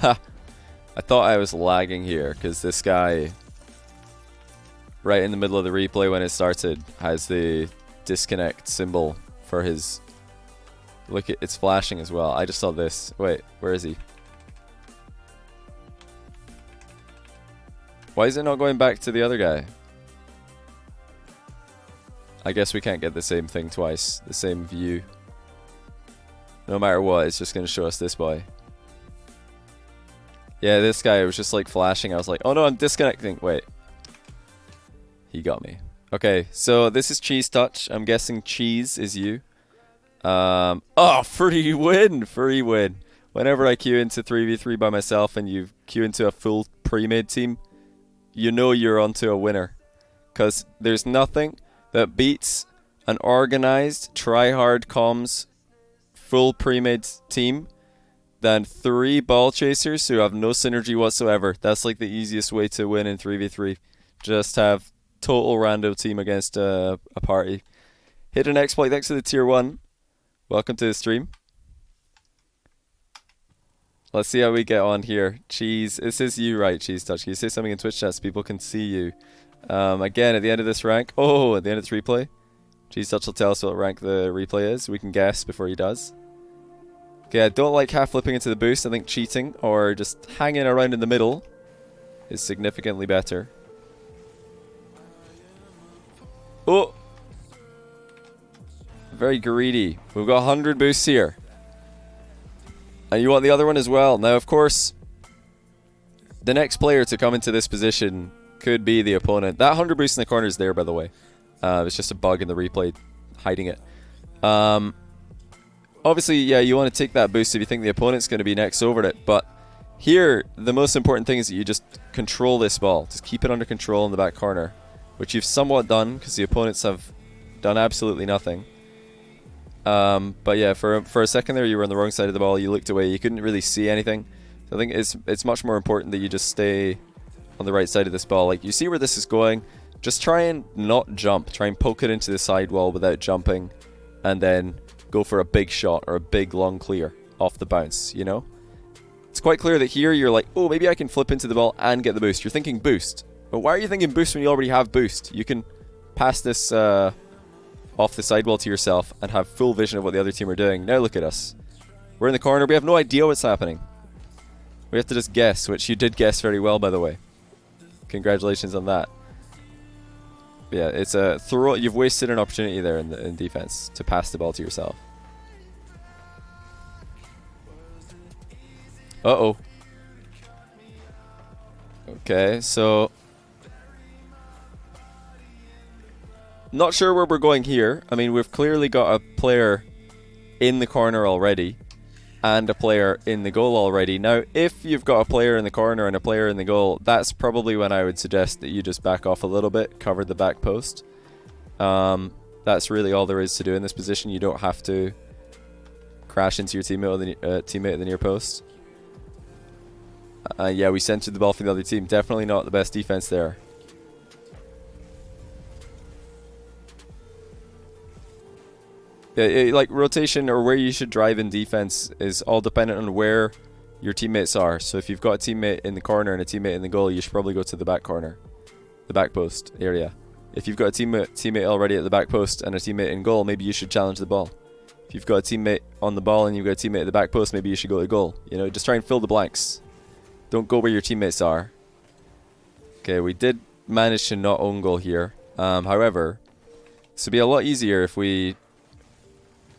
Ha! I thought I was lagging here because this guy, right in the middle of the replay when it started, has the disconnect symbol for his... Look, it's flashing as well. I just saw this. Wait, where is he? Why is it not going back to the other guy? I guess we can't get the same thing twice. The same view. No matter what, it's just going to show us this boy. Yeah, this guy was just like flashing. I was like, oh no, I'm disconnecting. Wait. He got me. Okay, so this is cheeztuch. I'm guessing cheese is you. Oh, free win! Free win. Whenever I queue into 3v3 by myself and you queue into a full pre-made team, you know you're onto a winner. Because there's nothing that beats an organized, try-hard comms, full pre-made team than 3 ball chasers who have no synergy whatsoever. That's like the easiest way to win in 3v3. Just have total rando team against a party. Hit an exploit next to the tier 1. Welcome to the stream. Let's see how we get on here. Cheese, this is you, right, cheeztuch? Can you say something in Twitch chat so people can see you? Again, at the end of this rank, at the end of this replay, cheeztuch will tell us what rank the replay is. We can guess before he does. Okay, I don't like half flipping into the boost. I think cheating or just hanging around in the middle is significantly better. Oh! Very greedy. We've got 100 boosts here. And you want the other one as well. Now, of course, the next player to come into this position could be the opponent. That 100 boost in the corner is there, by the way. It's just a bug in the replay hiding it. Obviously, yeah, you want to take that boost if you think the opponent's going to be next over it. But here, the most important thing is that you just control this ball. Just keep it under control in the back corner, which you've somewhat done because the opponents have done absolutely nothing. But yeah, for a second there, you were on the wrong side of the ball. You looked away. You couldn't really see anything. So I think it's much more important that you just stay on the right side of this ball. Like, you see where this is going. Just try and not jump. Try and poke it into the sidewall without jumping, and then go for a big shot or a big long clear off the bounce, you know? It's quite clear that here you're like, oh, maybe I can flip into the ball and get the boost. You're thinking boost. But why are you thinking boost when you already have boost? You can pass this off the sidewall to yourself and have full vision of what the other team are doing. Now look at us. We're in the corner. We have no idea what's happening. We have to just guess, which you did guess very well, by the way. Congratulations on that. But yeah, it's a throw. You've wasted an opportunity there in defense to pass the ball to yourself. Uh-oh. Okay, so not sure where we're going here. I mean, we've clearly got a player in the corner already and a player in the goal already. Now, if you've got a player in the corner and a player in the goal, that's probably when I would suggest that you just back off a little bit, cover the back post. That's really all there is to do in this position. You don't have to crash into your teammate at the near post. Yeah, we centered the ball for the other team. Definitely not the best defense there. Yeah, like rotation or where you should drive in defense is all dependent on where your teammates are. So if you've got a teammate in the corner and a teammate in the goal, you should probably go to the back corner, the back post area. If you've got a teammate already at the back post and a teammate in goal, maybe you should challenge the ball. If you've got a teammate on the ball and you've got a teammate at the back post, maybe you should go to goal. You know, just try and fill the blanks. Don't go where your teammates are. Okay, we did manage to not own goal here. However, this would be a lot easier if we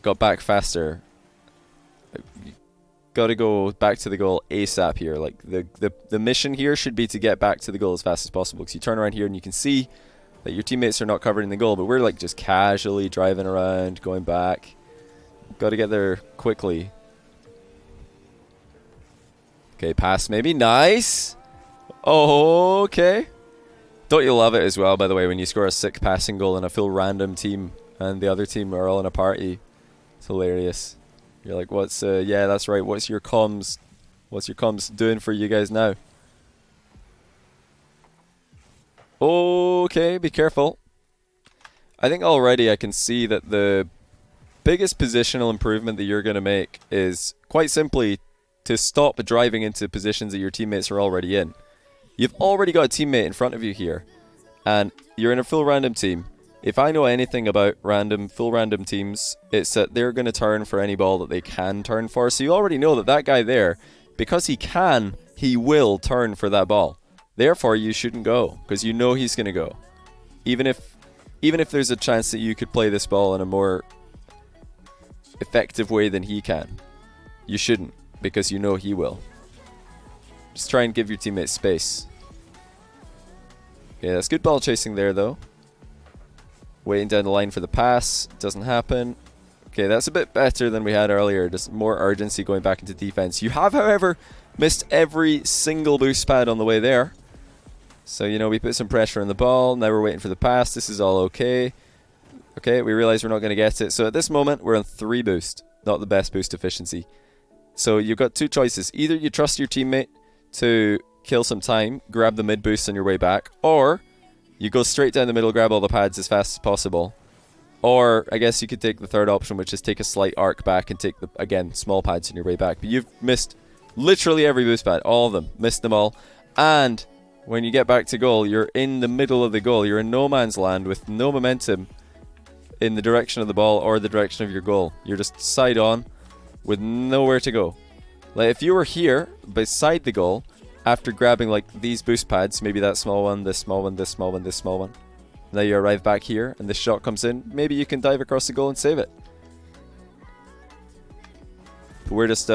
got back faster. Got to go back to the goal ASAP here. Like the mission here should be to get back to the goal as fast as possible, because you turn around here and you can see that your teammates are not covered in the goal, but we're like just casually driving around, going back. Got to get there quickly. Okay, pass maybe. Nice. Oh, okay. Don't you love it as well, by the way, when you score a sick passing goal in a full random team and the other team are all in a party? It's hilarious. You're like, what's yeah, that's right. What's your comms doing for you guys now? Okay, be careful. I think already I can see that the biggest positional improvement that you're going to make is quite simply to stop driving into positions that your teammates are already in. You've already got a teammate in front of you here, and you're in a full random team. If I know anything about full random teams, it's that they're going to turn for any ball that they can turn for. So you already know that that guy there, because he will turn for that ball. Therefore, you shouldn't go, because you know he's going to go. Even if there's a chance that you could play this ball in a more effective way than he can, you shouldn't, because you know he will. Just try and give your teammates space. Okay, that's good ball chasing there, though. Waiting down the line for the pass. Doesn't happen. Okay, that's a bit better than we had earlier. Just more urgency going back into defense. You have, however, missed every single boost pad on the way there. So, you know, we put some pressure on the ball. Now we're waiting for the pass. This is all okay. Okay, we realize we're not going to get it. So at this moment, we're on 3 boost. Not the best boost efficiency. So you've got 2 choices. Either you trust your teammate to kill some time, grab the mid boost on your way back, or you go straight down the middle, grab all the pads as fast as possible. Or, I guess you could take the third option, which is take a slight arc back and take, again, small pads on your way back. But you've missed literally every boost pad. All of them. Missed them all. And when you get back to goal, you're in the middle of the goal. You're in no man's land with no momentum in the direction of the ball or the direction of your goal. You're just side on with nowhere to go. Like, if you were here, beside the goal, after grabbing like these boost pads, maybe that small one, this small one, this small one, this small one. Now you arrive back here and this shot comes in. Maybe you can dive across the goal and save it. But we're just,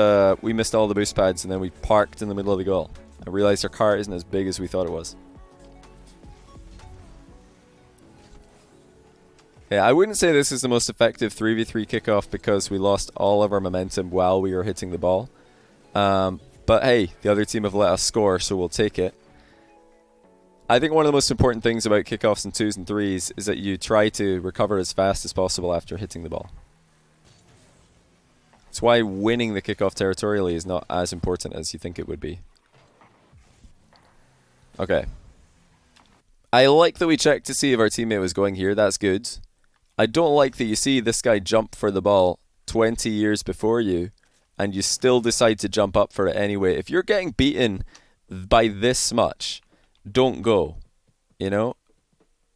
we missed all the boost pads and then we parked in the middle of the goal. I realized our car isn't as big as we thought it was. Yeah, I wouldn't say this is the most effective 3v3 kickoff because we lost all of our momentum while we were hitting the ball. But hey, the other team have let us score, so we'll take it. I think one of the most important things about kickoffs in 2s and 3s is that you try to recover as fast as possible after hitting the ball. It's why winning the kickoff territorially is not as important as you think it would be. Okay. I like that we checked to see if our teammate was going here. That's good. I don't like that you see this guy jump for the ball 20 years before you, and you still decide to jump up for it anyway. If you're getting beaten by this much, don't go. You know?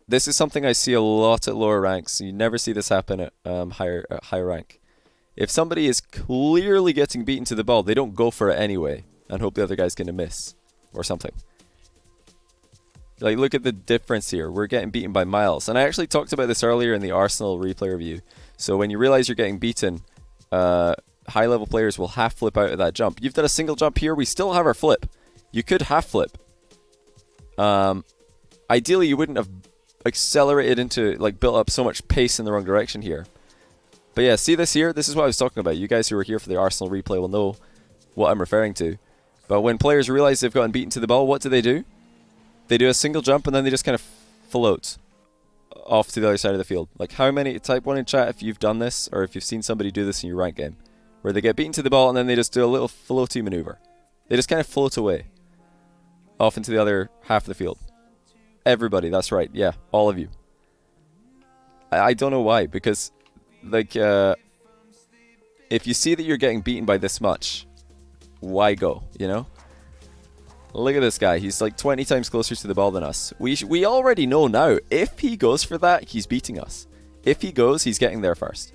This is something I see a lot at lower ranks. You never see this happen at higher rank. If somebody is clearly getting beaten to the ball, they don't go for it anyway and hope the other guy's going to miss or something. Like, look at the difference here. We're getting beaten by miles. And I actually talked about this earlier in the Arsenal replay review. So when you realize you're getting beaten, high-level players will half flip out of that jump. You've done a single jump here. We still have our flip. You could half flip. Ideally, you wouldn't have accelerated into, like, built up so much pace in the wrong direction here. But yeah, see this here? This is what I was talking about. You guys who were here for the Arsenal replay will know what I'm referring to. But when players realize they've gotten beaten to the ball, what do? They do a single jump and then they just kind of float off to the other side of the field. Like, how many, type 1 in chat if you've done this or if you've seen somebody do this in your rank game, where they get beaten to the ball and then they just do a little floaty maneuver. They just kind of float away off into the other half of the field. Everybody, that's right. Yeah, all of you. I don't know why, because like if you see that you're getting beaten by this much, why go, you know? Look at this guy. He's like 20 times closer to the ball than us. We already know now, if he goes for that, he's beating us. If he goes, he's getting there first.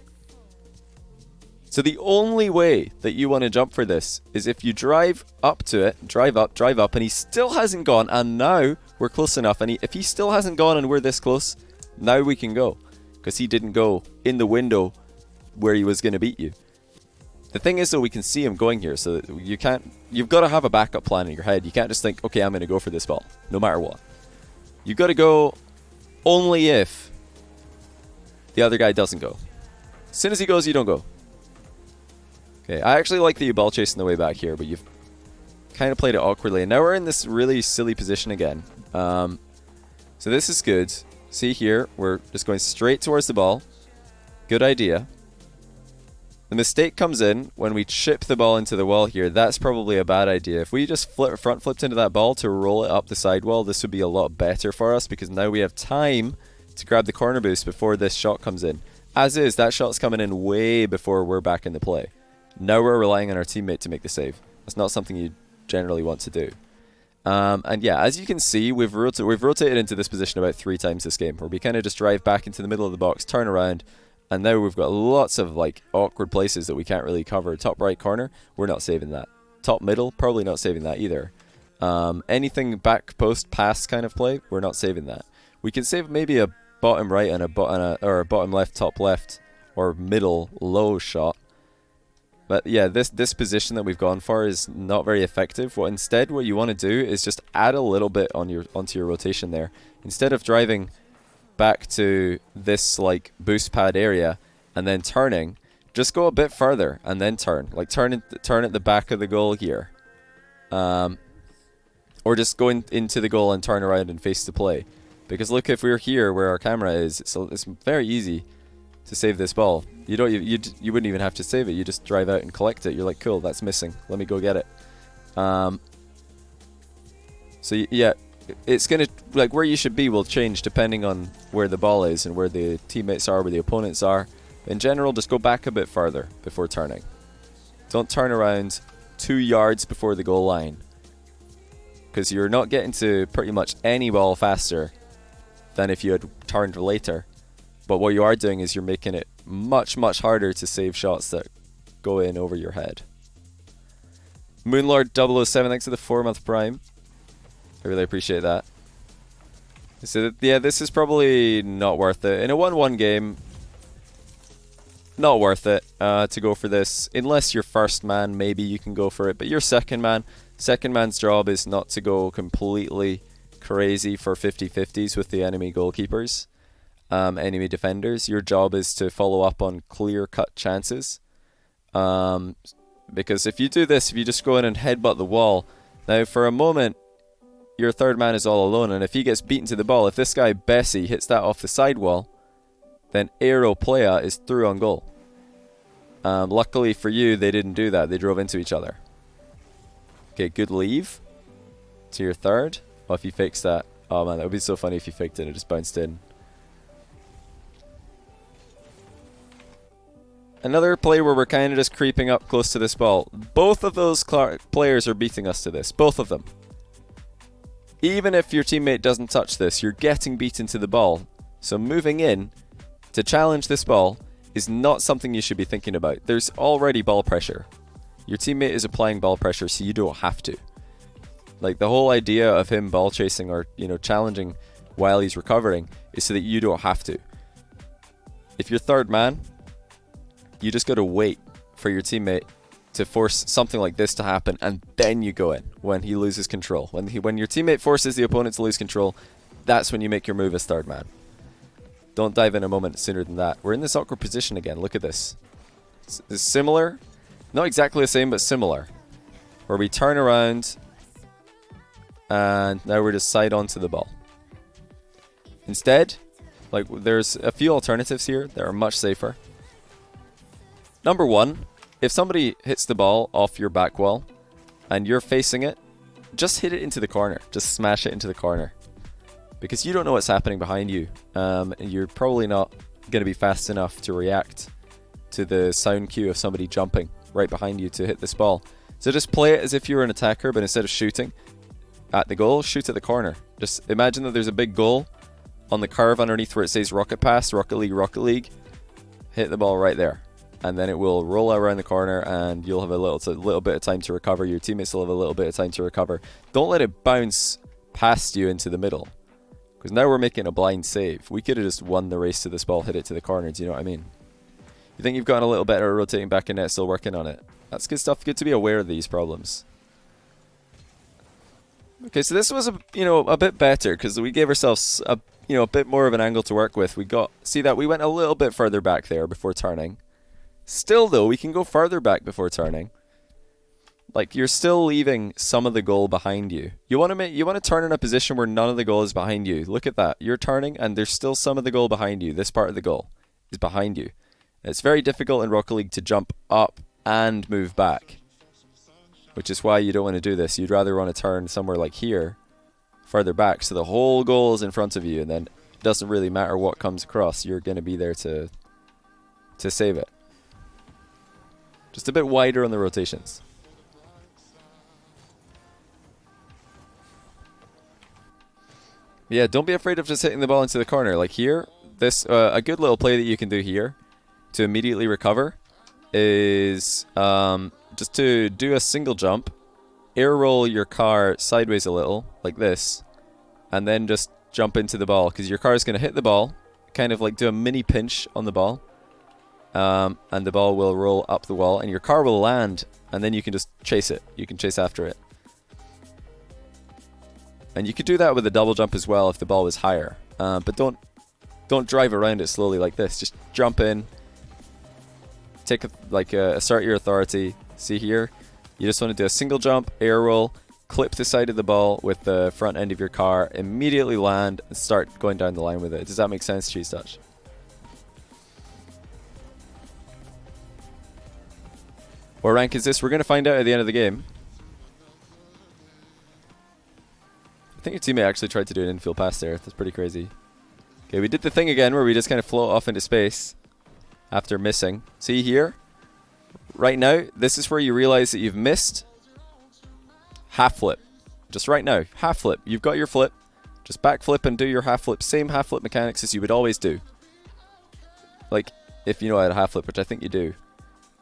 So the only way that you want to jump for this is if you drive up to it, drive up, and he still hasn't gone, and now we're close enough, and if he still hasn't gone and we're this close, now we can go. Because he didn't go in the window where he was going to beat you. The thing is, though, we can see him going here, so you've got to have a backup plan in your head. You can't just think, okay, I'm going to go for this ball, no matter what. You've got to go only if the other guy doesn't go. As soon as he goes, you don't go. Okay, I actually like that you ball chasing the way back here, but you've kind of played it awkwardly. And now we're in this really silly position again. So this is good. See here, we're just going straight towards the ball. Good idea. The mistake comes in when we chip the ball into the wall here. That's probably a bad idea. If we just front flipped into that ball to roll it up the sidewall, this would be a lot better for us because now we have time to grab the corner boost before this shot comes in. As is, that shot's coming in way before we're back in the play. Now we're relying on our teammate to make the save. That's not something you generally want to do. And yeah, as you can see, we've rotated into this position about 3 times this game, where we kind of just drive back into the middle of the box, turn around, and now we've got lots of like awkward places that we can't really cover. Top right corner, we're not saving that. Top middle, probably not saving that either. Anything back post pass kind of play, we're not saving that. We can save maybe a bottom right and a bottom left, top left, or middle low shot. But yeah, this position that we've gone for is not very effective. Instead, what you want to do is just add a little bit onto your rotation there. Instead of driving back to this like boost pad area and then turning, just go a bit further and then turn. Like turn at the back of the goal here. Or just go into the goal and turn around and face the play. Because look, if we're here where our camera is, it's very easy to save this ball. You wouldn't even have to save it. You just drive out and collect it. You're like, cool, that's missing. Let me go get it. So yeah, it's gonna, like, where you should be will change depending on where the ball is and where the teammates are, where the opponents are. In general, just go back a bit further before turning. Don't turn around 2 yards before the goal line, because you're not getting to pretty much any ball faster than if you had turned later. But what you are doing is you're making it much, much harder to save shots that go in over your head. Moonlord 007, thanks for the 4-month Prime. I really appreciate that. So yeah, this is probably not worth it. In a 1-1 game, not worth it to go for this. Unless you're first man, maybe you can go for it. But you're second man. Second man's job is not to go completely crazy for 50-50s with the enemy goalkeepers, enemy defenders. Your job is to follow up on clear-cut chances. Because if you do this, if you just go in and headbutt the wall, now for a moment, your third man is all alone, and if he gets beaten to the ball, if this guy Bessie hits that off the side wall, then Aero Playa is through on goal. Luckily for you, they didn't do that. They drove into each other. Okay, good leave to your third. Oh, if he fakes that. Oh man, that would be so funny if he faked it and it just bounced in. Another play where we're kind of just creeping up close to this ball. Both of those players are beating us to this. Both of them. Even if your teammate doesn't touch this, you're getting beaten to the ball. So moving in to challenge this ball is not something you should be thinking about. There's already ball pressure. Your teammate is applying ball pressure, so you don't have to. Like, the whole idea of him ball chasing or, challenging while he's recovering is so that you don't have to. If you're third man, you just got to wait for your teammate to force something like this to happen, and then you go in when he loses control. When your teammate forces the opponent to lose control, that's when you make your move as third man. Don't dive in a moment sooner than that. We're in this awkward position again. Look at this. It's similar. Not exactly the same, but similar. Where we turn around, and now we're just side on to the ball. Instead, like, there's a few alternatives here that are much safer. Number one, if somebody hits the ball off your back wall and you're facing it, just hit it into the corner. Just smash it into the corner. Because you don't know what's happening behind you. And you're probably not going to be fast enough to react to the sound cue of somebody jumping right behind you to hit this ball. So just play it as if you were an attacker, but instead of shooting at the goal, shoot at the corner. Just imagine that there's a big goal on the curve underneath where it says Rocket Pass, Rocket League, Rocket League. Hit the ball right there. And then it will roll around the corner, and you'll have a little bit of time to recover. Your teammates will have a little bit of time to recover. Don't let it bounce past you into the middle, because now we're making a blind save. We could have just won the race to this ball, hit it to the corner. Do you know what I mean? You think you've gotten a little better at rotating back in net, still working on it. That's good stuff. Good to be aware of these problems. Okay, so this was a bit better because we gave ourselves a bit more of an angle to work with. We went a little bit further back there before turning. Still, though, we can go further back before turning. Like, you're still leaving some of the goal behind you. You want to turn in a position where none of the goal is behind you. Look at that. You're turning, and there's still some of the goal behind you. This part of the goal is behind you. It's very difficult in Rocket League to jump up and move back, which is why you don't want to do this. You'd rather want to turn somewhere like here, further back, so the whole goal is in front of you, and then it doesn't really matter what comes across. You're going to be there to save it. Just a bit wider on the rotations. Yeah, don't be afraid of just hitting the ball into the corner. Like here, this a good little play that you can do here to immediately recover is just to do a single jump, air roll your car sideways a little, like this, and then just jump into the ball, because your car is going to hit the ball, kind of like do a mini pinch on the ball, and the ball will roll up the wall, and your car will land, and then you can just chase it. You can chase after it. And you could do that with a double jump as well if the ball was higher. But don't drive around it slowly like this. Just jump in, take assert your authority. See here, you just want to do a single jump, air roll, clip the side of the ball with the front end of your car, immediately land, and start going down the line with it. Does that make sense, cheeztuch? What rank is this? We're going to find out at the end of the game. I think your teammate actually tried to do an infield pass there. That's pretty crazy. Okay, we did the thing again where we just kind of float off into space after missing. See here? Right now, this is where you realize that you've missed. Half flip. Just right now, half flip. You've got your flip. Just back flip and do your half flip. Same half flip mechanics as you would always do. Like, if you know how to half flip, which I think you do.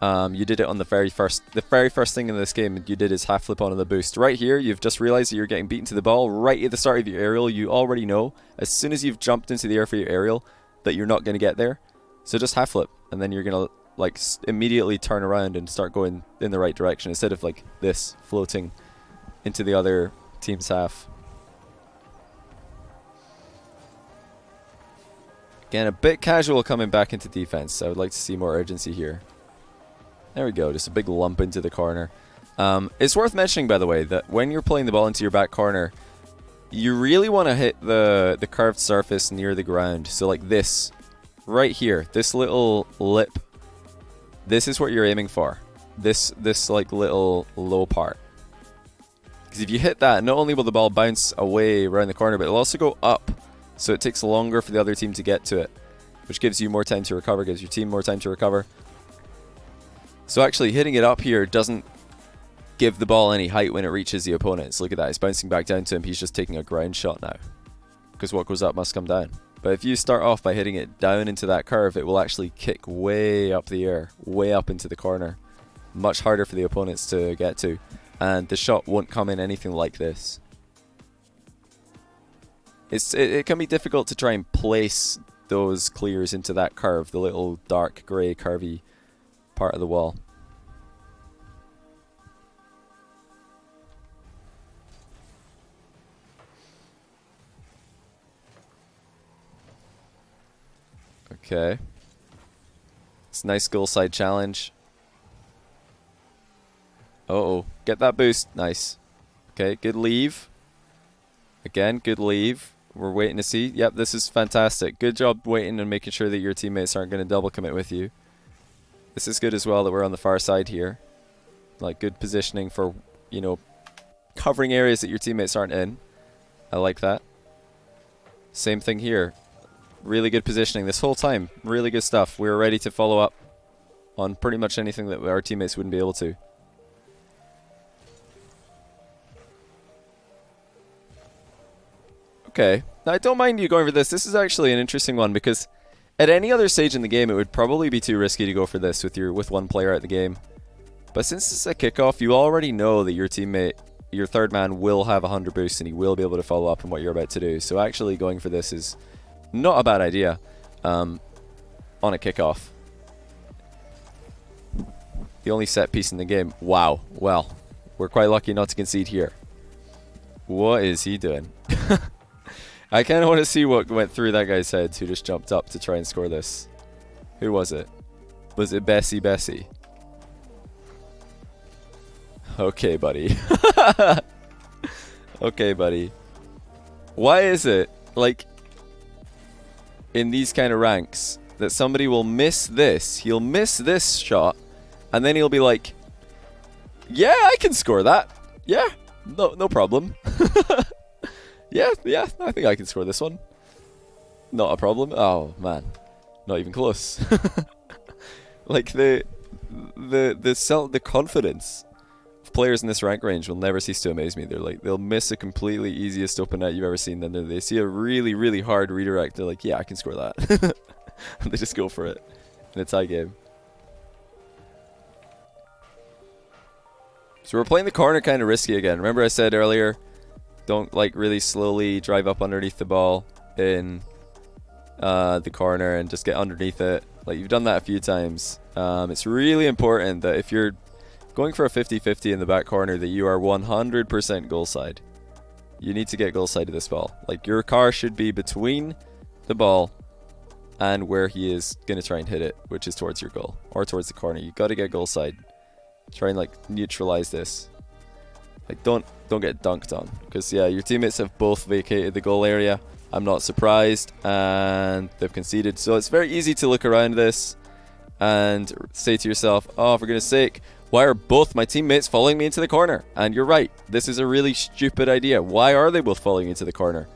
You did it on the very first thing in this game you did is half flip onto the boost. Right here, you've just realized that you're getting beaten to the ball right at the start of your aerial. You already know, as soon as you've jumped into the air for your aerial, that you're not going to get there. So just half flip, and then you're going to like immediately turn around and start going in the right direction instead of like this, floating into the other team's half. Again, a bit casual coming back into defense. I would like to see more urgency here. There we go, just a big lump into the corner. It's worth mentioning, by the way, that when you're playing the ball into your back corner, you really want to hit the curved surface near the ground. So like this, right here, this little lip, this is what you're aiming for. This like little low part. Because if you hit that, not only will the ball bounce away around the corner, but it'll also go up. So it takes longer for the other team to get to it, which gives you more time to recover, gives your team more time to recover. So actually hitting it up here doesn't give the ball any height when it reaches the opponents. Look at that, it's bouncing back down to him. He's just taking a ground shot now, because what goes up must come down. But if you start off by hitting it down into that curve, it will actually kick way up the air, way up into the corner. Much harder for the opponents to get to. And the shot won't come in anything like this. It can be difficult to try and place those clears into that curve, the little dark grey curvy part of the wall. Okay. It's a nice goal side challenge. Uh-oh. Get that boost. Nice. Okay, good leave. Again, good leave. We're waiting to see. Yep, this is fantastic. Good job waiting and making sure that your teammates aren't going to double commit with you. This is good as well that we're on the far side here. Like, good positioning for, you know, covering areas that your teammates aren't in. I like that. Same thing here. Really good positioning this whole time. Really good stuff. We were ready to follow up on pretty much anything that our teammates wouldn't be able to. Okay. Now, I don't mind you going for this. This is actually an interesting one because at any other stage in the game, it would probably be too risky to go for this with one player at the game. But since it's a kickoff, you already know that your teammate, your third man, will have 100 boosts and he will be able to follow up on what you're about to do. So actually going for this is not a bad idea on a kickoff. The only set piece in the game. Wow. Well, we're quite lucky not to concede here. What is he doing? I kind of want to see what went through that guy's head who just jumped up to try and score this. Who was it? Was it Bessie? Okay, buddy. Okay, buddy. Why is it, like, in these kind of ranks, that somebody will miss this? He'll miss this shot, and then he'll be like, yeah, I can score that. Yeah, no problem. Yeah, I think I can score this one. Not a problem. Oh man, not even close. Like the confidence players in this rank range will never cease to amaze me. They're like, they'll miss a completely easiest open net you've ever seen, then they see a really, really hard redirect. They're like, yeah, I can score that. And they just go for it in a tie game. So we're playing the corner kind of risky again. Remember I said earlier, don't like really slowly drive up underneath the ball in the corner and just get underneath it. Like, you've done that a few times. It's really important that if you're going for a 50-50 in the back corner, that you are 100% goal side. You need to get goal side of this ball. Like, your car should be between the ball and where he is going to try and hit it, which is towards your goal or towards the corner. You got to get goal side. Try and like neutralize this. Like, don't get dunked on, because yeah, your teammates have both vacated the goal area. I'm not surprised, and they've conceded. So it's very easy to look around this and say to yourself, oh, for goodness sake, why are both my teammates following me into the corner? And you're right, this is a really stupid idea. Why are they both following into the corner?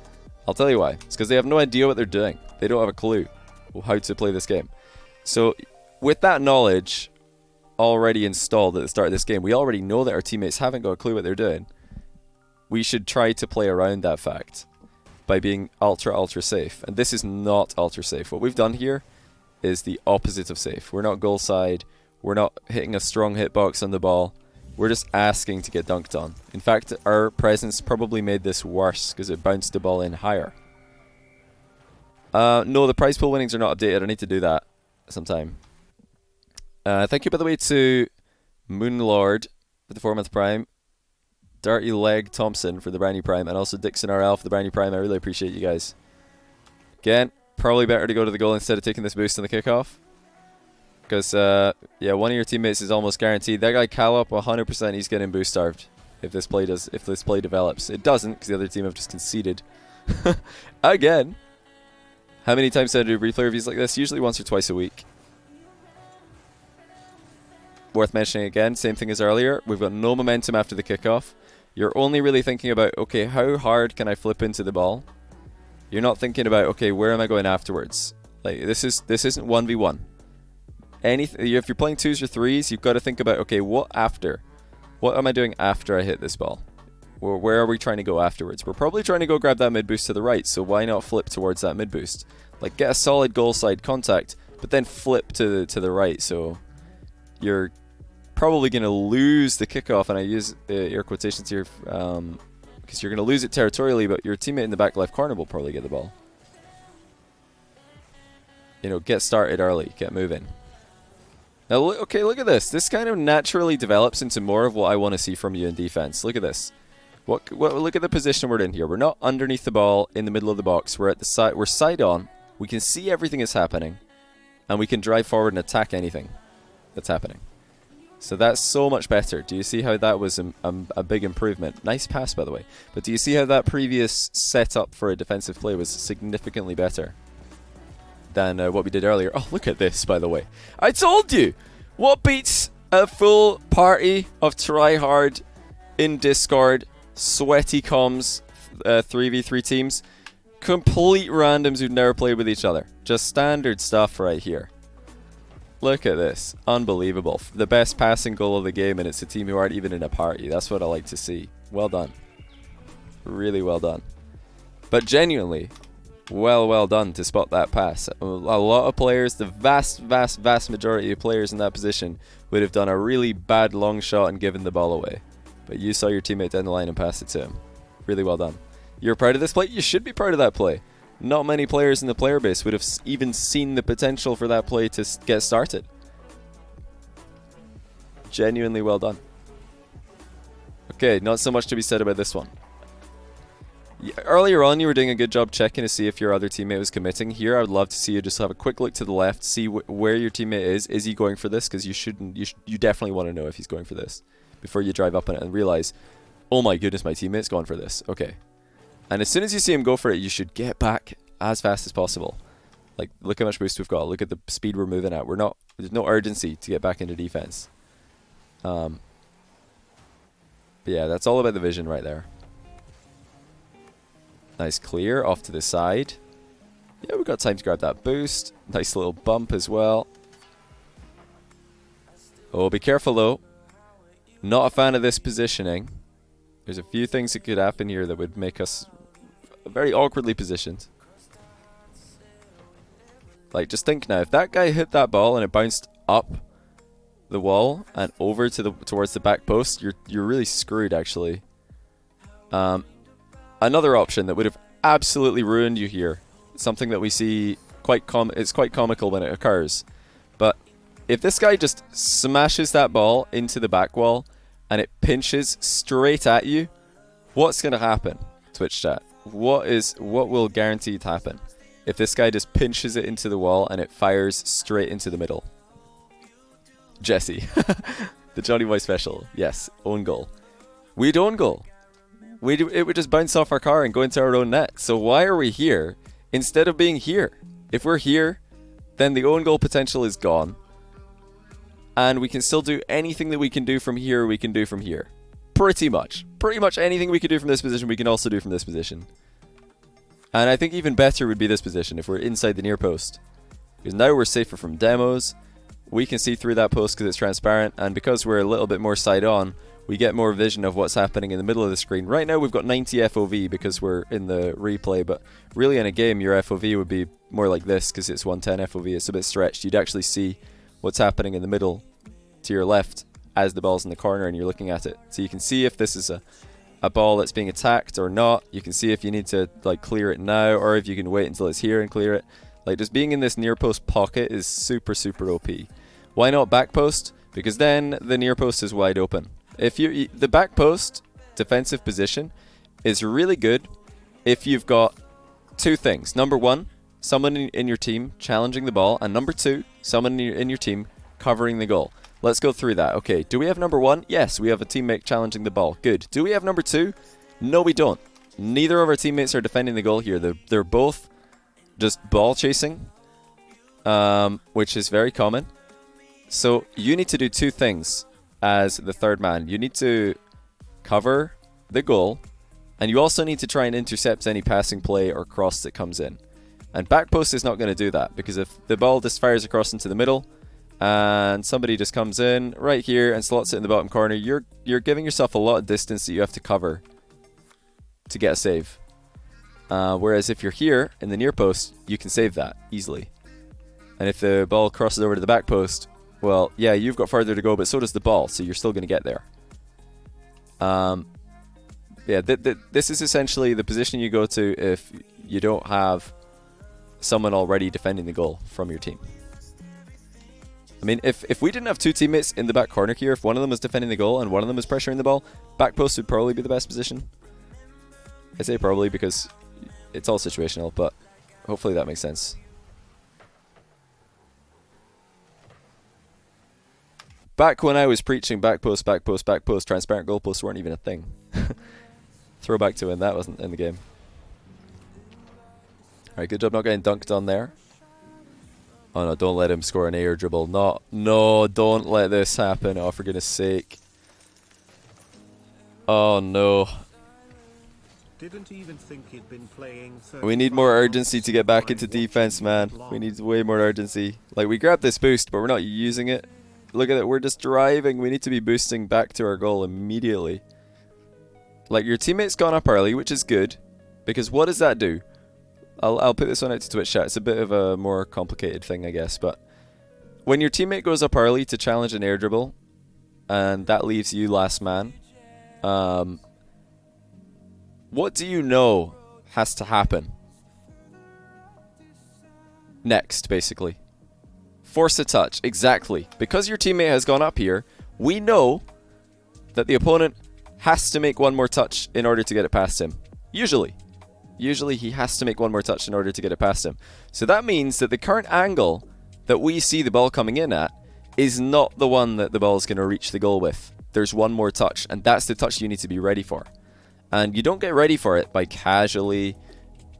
I'll tell you why. It's because they have no idea what they're doing. They don't have a clue how to play this game. So with that knowledge already installed at the start of this game, we already know that our teammates haven't got a clue what they're doing. We should try to play around that fact by being ultra safe. And this is not ultra safe. What we've done here is the opposite of safe. We're not goal side. We're not hitting a strong hitbox on the ball. We're just asking to get dunked on. In fact, our presence probably made this worse because it bounced the ball in higher. No, the prize pool winnings are not updated. I need to do that sometime. Thank you, by the way, to Moonlord for the 4-month Prime, Dirty Leg Thompson for the brand new Prime, and also Dixon RL for the brand new Prime. I really appreciate you guys. Again, probably better to go to the goal instead of taking this boost on the kickoff. Because, yeah, one of your teammates is almost guaranteed. That guy Callop, 100% he's getting boost starved if this play develops. It doesn't, because the other team have just conceded. Again. How many times do I do replay reviews like this? Usually once or twice a week. Worth mentioning again, same thing as earlier. We've got no momentum after the kickoff. You're only really thinking about, okay, how hard can I flip into the ball? You're not thinking about, okay, where am I going afterwards? Like, this isn't 1v1. If you're playing 2s or 3s, you've got to think about, okay, what after? What am I doing after I hit this ball? Or where are we trying to go afterwards? We're probably trying to go grab that mid boost to the right, so why not flip towards that mid boost? Like, get a solid goal side contact, but then flip to the right, so you're probably going to lose the kickoff, and I use air quotations here because you're going to lose it territorially, but your teammate in the back left corner will probably get the ball. You know, get started early, get moving. Now, okay, look at this. This kind of naturally develops into more of what I want to see from you in defense. Look at this. Look at the position we're in here. We're not underneath the ball in the middle of the box. We're at the side. We're side on. We can see everything that's happening, and we can drive forward and attack anything that's happening. So that's so much better. Do you see how that was a big improvement? Nice pass, by the way. But do you see how that previous setup for a defensive play was significantly better than what we did earlier? Oh, look at this, by the way. I told you! What beats a full party of tryhard in Discord, sweaty comms, 3v3 teams? Complete randoms who've never played with each other. Just standard stuff right here. Look at this. Unbelievable. The best passing goal of the game, and it's a team who aren't even in a party. That's what I like to see. Well done. Really well done. But genuinely, well done to spot that pass. A lot of players, the vast majority of players in that position would have done a really bad long shot and given the ball away. But you saw your teammate down the line and passed it to him. Really well done. You're proud of this play? You should be proud of that play. Not many players in the player base would have even seen the potential for that play to get started. Genuinely well done. Okay, not so much to be said about this one. Earlier on, you were doing a good job checking to see if your other teammate was committing. Here, I would love to see you just have a quick look to the left, see where your teammate is. Is he going for this? Because you definitely want to know if he's going for this before you drive up on it and realize, oh my goodness, my teammate's gone for this. Okay. And as soon as you see him go for it, you should get back as fast as possible. Like, look how much boost we've got. Look at the speed we're moving at. There's no urgency to get back into defense. But yeah, that's all about the vision right there. Nice clear off to the side. Yeah, we've got time to grab that boost. Nice little bump as well. Oh, be careful though. Not a fan of this positioning. There's a few things that could happen here that would make us very awkwardly positioned. Like, just think now, if that guy hit that ball and it bounced up the wall and over to towards the back post, you're really screwed, actually. Another option that would have absolutely ruined you here, something that we see it's quite comical when it occurs, but if this guy just smashes that ball into the back wall and it pinches straight at you, what's going to happen, Twitch chat? What will guaranteed happen if this guy just pinches it into the wall and it fires straight into the middle? Jesse. The JohnnyBoi special. Yes, own goal. We'd own goal. It would just bounce off our car and go into our own net. So why are we here instead of being here? If we're here, then the own goal potential is gone. And we can still do anything that we can do from here, we can do from here. Pretty much. Pretty much anything we can do from this position, we can also do from this position. And I think even better would be this position if we're inside the near post. Because now we're safer from demos. We can see through that post because it's transparent. And because we're a little bit more side on, we get more vision of what's happening in the middle of the screen. Right now we've got 90 FOV because we're in the replay. But really in a game, your FOV would be more like this because it's 110 FOV. It's a bit stretched. You'd actually see what's happening in the middle to your left as the ball's in the corner and you're looking at it. So you can see if this is a ball that's being attacked or not. You can see if you need to like clear it now or if you can wait until it's here and clear it. Like, just being in this near post pocket is super, super OP. Why not back post? Because then the near post is wide open. The back post defensive position is really good if you've got two things. Number one, someone in your team challenging the ball, and number two, someone in your team covering the goal. Let's go through that. Okay, do we have number one? Yes, we have a teammate challenging the ball. Good. Do we have number two? No, we don't. Neither of our teammates are defending the goal here. They're both just ball chasing, which is very common. So you need to do two things as the third man. You need to cover the goal, and you also need to try and intercept any passing play or cross that comes in. And back post is not going to do that, because if the ball just fires across into the middle and somebody just comes in right here and slots it in the bottom corner, you're giving yourself a lot of distance that you have to cover to get a save. Whereas if you're here in the near post, you can save that easily. And if the ball crosses over to the back post, well, yeah, you've got further to go, but so does the ball, so you're still going to get there. Yeah, this is essentially the position you go to if you don't have someone already defending the goal from your team. I mean, if we didn't have two teammates in the back corner here, if one of them was defending the goal and one of them was pressuring the ball, back post would probably be the best position. I say probably because it's all situational, but hopefully that makes sense. Back when I was preaching back post, transparent goalposts weren't even a thing. Throwback to when that wasn't in the game. Alright, good job not getting dunked on there. Oh no, don't let him score an air dribble. No, don't let this happen. Oh, for goodness sake. Oh no. Didn't even think he'd been playing. We need more urgency to get back into defense, man. We need way more urgency. Like, we grabbed this boost, but we're not using it. Look at it, we're just driving. We need to be boosting back to our goal immediately. Like, your teammate's gone up early, which is good, because what does that do? I'll put this one out to Twitch chat. It's a bit of a more complicated thing, I guess, but when your teammate goes up early to challenge an air dribble, and that leaves you last man, what do you know has to happen next, basically? Force a touch, exactly. Because your teammate has gone up here, we know that the opponent has to make one more touch in order to get it past him. Usually he has to make one more touch in order to get it past him. So that means that the current angle that we see the ball coming in at is not the one that the ball is going to reach the goal with. There's one more touch, and that's the touch you need to be ready for. And you don't get ready for it by casually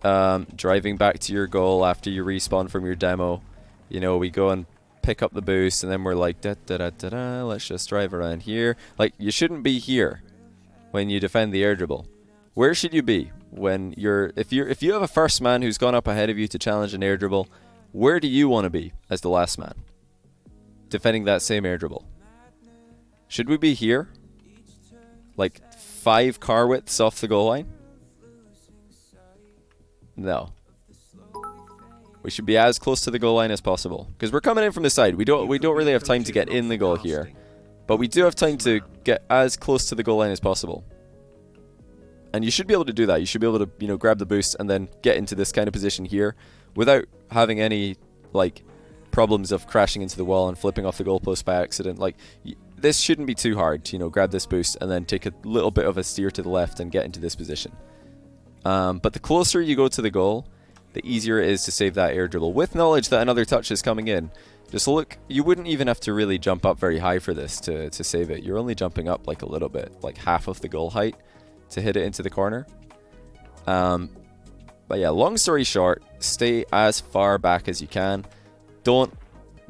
driving back to your goal after you respawn from your demo. You know, we go and pick up the boost, and then we're like, let's just drive around here. Like, you shouldn't be here when you defend the air dribble. Where should you be when if you have a first man who's gone up ahead of you to challenge an air dribble? Where do you want to be as the last man defending that same air dribble? Should we be here like 5 car widths off the goal line? No. We should be as close to the goal line as possible, because we're coming in from the side. We don't really have time to get in the goal here, but we do have time to get as close to the goal line as possible. And you should be able to do that. You should be able to, you know, grab the boost and then get into this kind of position here without having any like problems of crashing into the wall and flipping off the goalpost by accident. Like, this shouldn't be too hard. You know, grab this boost and then take a little bit of a steer to the left and get into this position. But the closer you go to the goal, the easier it is to save that air dribble, with knowledge that another touch is coming in. Just look, you wouldn't even have to really jump up very high for this to save it. You're only jumping up like a little bit, like half of the goal height, to hit it into the corner. But yeah, long story short, stay as far back as you can. Don't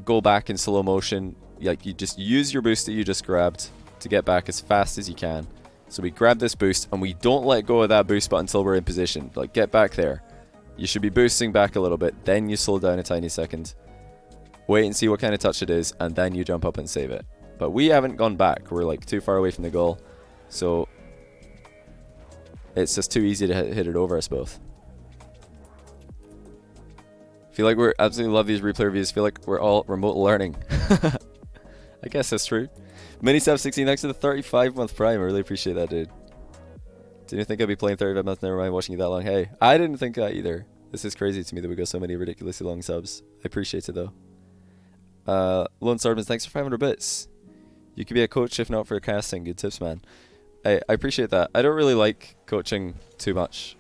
go back in slow motion. Like, you just use your boost that you just grabbed to get back as fast as you can. So we grab this boost and we don't let go of that boost button until we're in position. Like, get back there. You should be boosting back a little bit, then you slow down a tiny second. Wait and see what kind of touch it is, and then you jump up and save it. But we haven't gone back. We're like too far away from the goal. So it's just too easy to hit it over us both. Feel like we're absolutely love these replay reviews. Feel like we're all remote learning. I guess that's true. Mini716 next to the 35-month prime. I really appreciate that, dude. Didn't think I'd be playing 35 months, never mind watching you that long. Hey, I didn't think that either. This is crazy to me that we go so many ridiculously long subs. I appreciate it though. Lone Swordman, thanks for 500 bits. You could be a coach if not for casting. Good tips, man. I appreciate that. I don't really like coaching too much.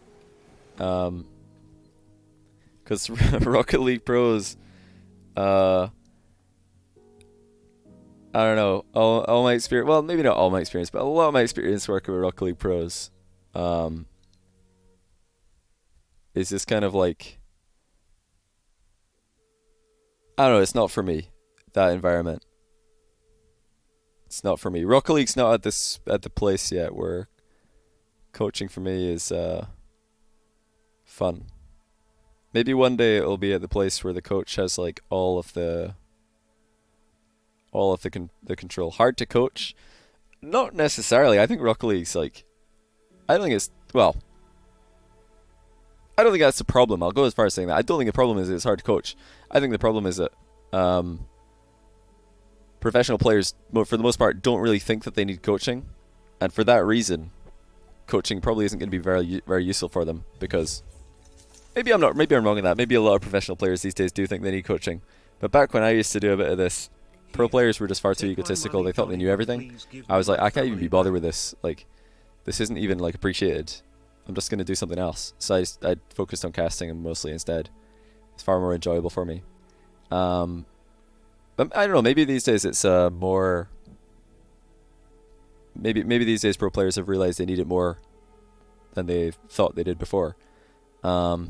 Because Rocket League pros, I don't know, all my experience, well, maybe not all my experience, but a lot of my experience working with Rocket League pros is just kind of like, I don't know, it's not for me, that environment. It's not for me. Rocket League's not at the place yet where coaching for me is fun. Maybe one day it'll be at the place where the coach has like all of the control. Hard to coach? Not necessarily. I think Rocket League's like, I don't think it's, well, I don't think that's the problem. I'll go as far as saying that. I don't think the problem is that it's hard to coach. I think the problem is that professional players, for the most part, don't really think that they need coaching. And for that reason, coaching probably isn't going to be very, very useful for them, because maybe I'm wrong in that. Maybe a lot of professional players these days do think they need coaching. But back when I used to do a bit of this, pro players were just far too egotistical. They thought they knew everything. I was like, I can't even be bothered with this. Like, this isn't even like appreciated. I'm just going to do something else. So I focused on casting mostly instead. It's far more enjoyable for me. But I don't know, maybe these days it's more, maybe these days pro players have realized they need it more than they thought they did before. But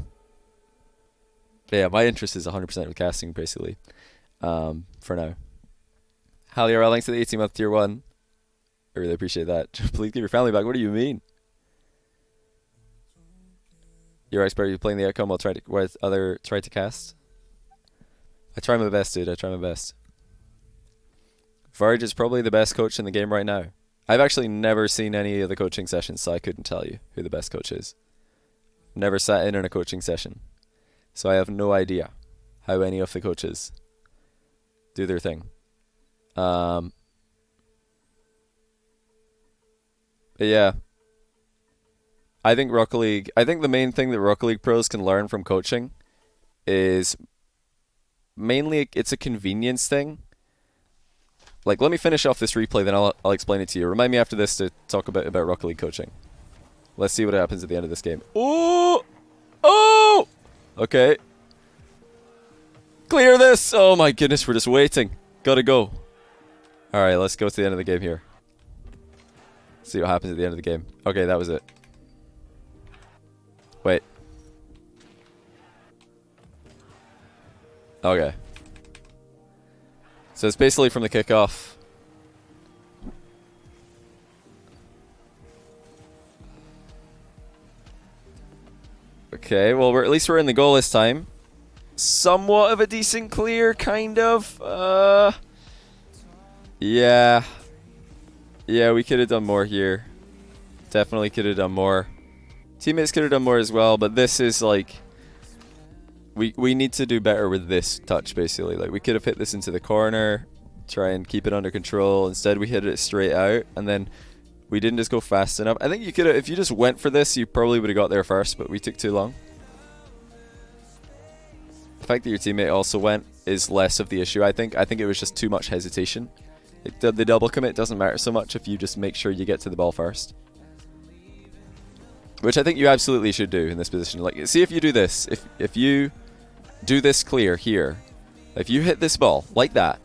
yeah, my interest is 100% with casting basically, for now. Hallier, thanks to the 18-month tier 1. I really appreciate that. Please give your family back. What do you mean? You're expert. You're playing the outcome while try to cast. I try my best, dude. I try my best. Varge is probably the best coach in the game right now. I've actually never seen any of the coaching sessions, so I couldn't tell you who the best coach is. Never sat in on a coaching session, so I have no idea how any of the coaches do their thing. But yeah, I think the main thing that Rocket League pros can learn from coaching is mainly it's a convenience thing. Like, let me finish off this replay, then I'll explain it to you. Remind me after this to talk about Rocket League coaching. Let's see what happens at the end of this game. Oh! Oh! Okay. Clear this! Oh my goodness, we're just waiting. Gotta go. Alright, let's go to the end of the game here. See what happens at the end of the game. Okay, that was it. Wait. Okay. So it's basically from the kickoff. Okay, well, at least we're in the goal this time. Somewhat of a decent clear, kind of. Yeah. Yeah, we could have done more here. Definitely could have done more. Teammates could have done more as well, but this is like... We need to do better with this touch, basically. Like, we could have hit this into the corner, try and keep it under control. Instead, we hit it straight out, and then we didn't just go fast enough. I think you could have... If you just went for this, you probably would have got there first, but we took too long. The fact that your teammate also went is less of the issue, I think. I think it was just too much hesitation. The double commit doesn't matter so much if you just make sure you get to the ball first. Which I think you absolutely should do in this position. Like, see if you do this. If you do this clear here, if you hit this ball like that,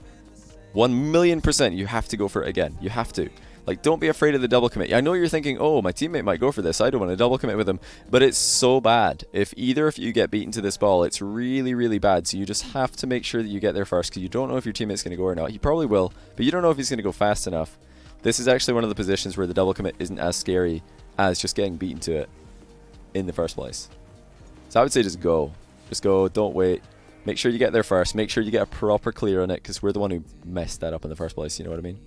1,000,000% you have to go for it again. You have to. Like, don't be afraid of the double commit. I know you're thinking, oh, my teammate might go for this. I don't want to double commit with him. But it's so bad. If either of you get beaten to this ball, it's really, really bad. So you just have to make sure that you get there first, because you don't know if your teammate's going to go or not. He probably will, but you don't know if he's going to go fast enough. This is actually one of the positions where the double commit isn't as scary as just getting beaten to it in the first place. So I would say just go. Just go. Don't wait. Make sure you get there first. Make sure you get a proper clear on it, because we're the one who messed that up in the first place. You know what I mean?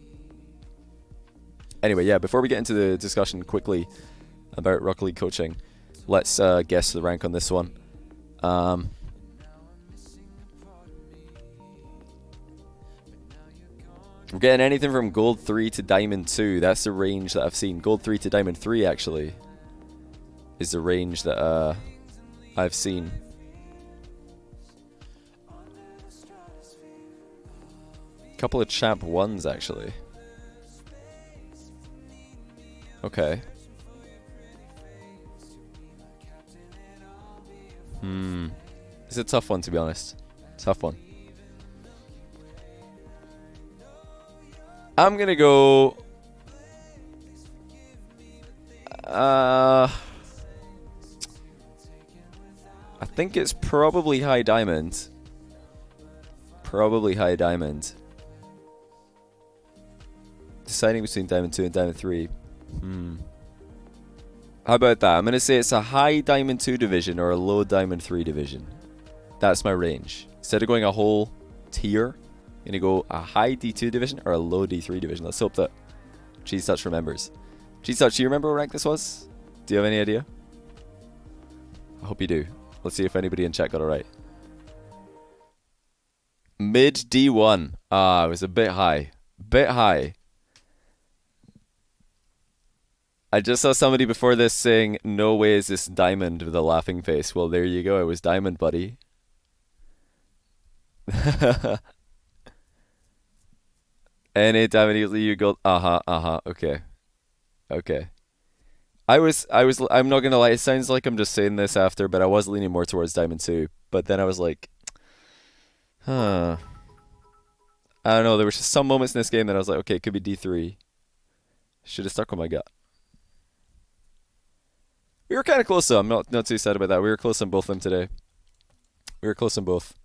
Anyway, yeah, before we get into the discussion quickly about Rocket League coaching, let's guess the rank on this one. We're getting anything from Gold 3 to Diamond 2. That's the range that I've seen. Gold 3 to Diamond 3, actually, is the range that I've seen. Couple of Champ 1s, actually. Okay. It's a tough one, to be honest. Tough one. I'm gonna go... I think it's probably High Diamond. Probably High Diamond. Deciding between Diamond 2 and Diamond 3. How about that? I'm going to say it's a High Diamond 2 division or a Low Diamond 3 division. That's my range. Instead of going a whole tier, I'm going to go a High D2 division or a Low D3 division. Let's hope that cheeztuch remembers. cheeztuch, do you remember what rank this was? Do you have any idea? I hope you do. Let's see if anybody in chat got it right. Mid D1. Ah, it was a bit high. Bit high. I just saw somebody before this saying, no way is this Diamond, with a laughing face. Well, there you go. It was Diamond, buddy. Any Diamond, you go. Okay. Okay. I'm not gonna lie. It sounds like I'm just saying this after, but I was leaning more towards Diamond 2. But then I was like, I don't know. There was just some moments in this game that I was like, okay, it could be D3. Should have stuck with my gut. We were kind of close though. I'm not too sad about that. We were close on both of them today. We were close on both.